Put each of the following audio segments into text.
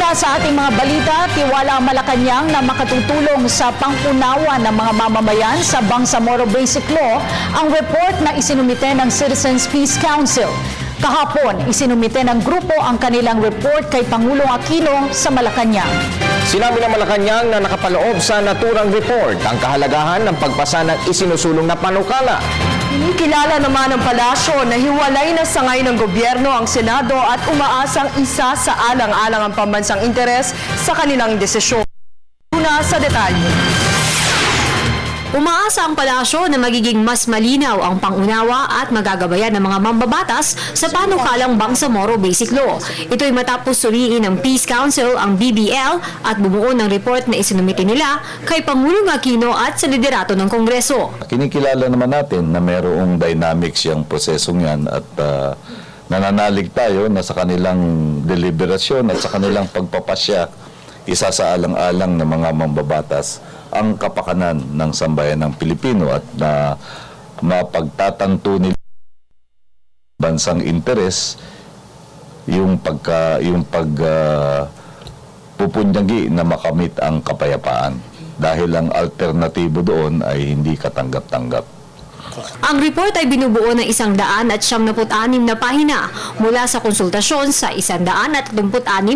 Una sa ating mga balita, tiwala ang Malacanang na makatutulong sa pang-unawa ng mga mamamayan sa Bangsamoro Basic Law ang report na isinumite ng Citizens Peace Council. Kahapon, isinumite ng grupo ang kanilang report kay Pangulong Aquino sa Malacanang. Sinabi ng Malacanang na nakapaloob sa naturang report ang kahalagahan ng pagpasa ng isinusulong na panukala. Kinikilala naman ng palasyo na hiwalay na sangay ng gobyerno ang Senado at umaasang isa sa alang-alang ang pambansang interes sa kanilang desisyon. Una sa detalye. Umaasa ang palasyo na magiging mas malinaw ang pangunawa at magagabayan ng mga mambabatas sa panukalang Bangsamoro Basic Law. Ito'y matapos suriin ng Peace Council ang BBL at bumuo ng report na isinumite nila kay Pangulong Aquino at sa liderato ng Kongreso. Kinikilala naman natin na mayroong dynamics yung prosesong yan at nananalig tayo na sa kanilang deliberasyon at sa kanilang pagpapasya isa sa alang-alang ng mga mambabatas ang kapakanan ng sambayan ng Pilipino at na mapagtatanto nila bansang interes yung pupunyagi na makamit ang kapayapaan dahil ang alternatibo doon ay hindi katanggap-tanggap. Ang report ay binubuo ng 176 na pahina mula sa konsultasyon sa 136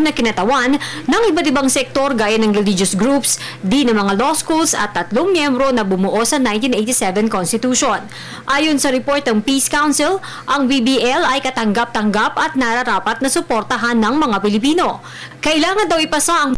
na kinatawan ng iba't ibang sektor gaya ng religious groups, ng mga law schools at 3 miyembro na bumuo sa 1987 Constitution. Ayon sa report ng Peace Council, ang BBL ay katanggap-tanggap at nararapat na suportahan ng mga Pilipino. Kailangan daw ipasa ang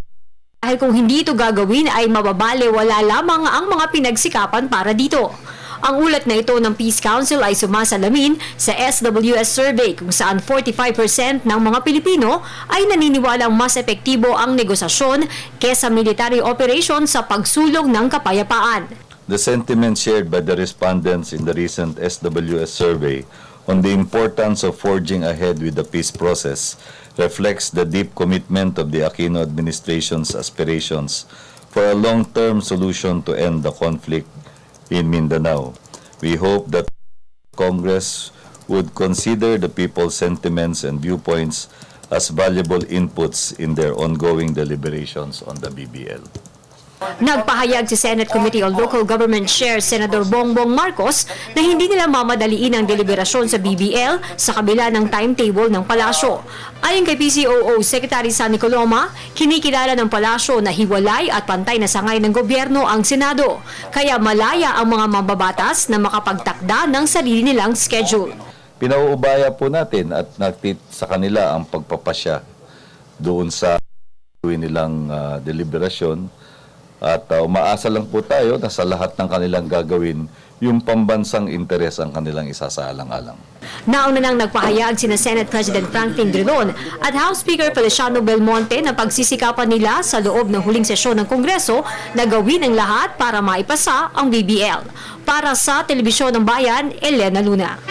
dahil kung hindi ito gagawin ay mababaliwala lamang ang mga pinagsikapan para dito. Ang ulat na ito ng Peace Council ay sumasalamin sa SWS survey kung saan 45% ng mga Pilipino ay naniniwalang mas epektibo ang negosasyon kesa military operation sa pagsulong ng kapayapaan. The sentiment shared by the respondents in the recent SWS survey on the importance of forging ahead with the peace process reflects the deep commitment of the Aquino administration's aspirations for a long-term solution to end the conflict in Mindanao. We hope that Congress would consider the people's sentiments and viewpoints as valuable inputs in their ongoing deliberations on the BBL. Nagpahayag si Senate Committee on Local Government Chair Senator Bongbong Marcos na hindi nila mamadaliin ang deliberasyon sa BBL sa kabila ng timetable ng palasyo. Ayon kay PCOO Secretary Sunny Coloma, kinikilala ng palasyo na hiwalay at pantay na sangay ng gobyerno ang Senado, kaya malaya ang mga mambabatas na makapagtakda ng sarili nilang schedule. Pinauubaya po natin at nagtit sa kanila ang pagpapasya doon sa nilang deliberasyon. At umaasa lang po tayo na sa lahat ng kanilang gagawin, yung pambansang interes ang kanilang isasaalang-alang. Nauna nang nagpahayag sina Senate President Franklin Drilon at House Speaker Feliciano Belmonte na pagsisikapan nila sa loob ng huling sesyon ng Kongreso na gawin ang lahat para maipasa ang BBL. Para sa Telebisyon ng Bayan, Elena Luna.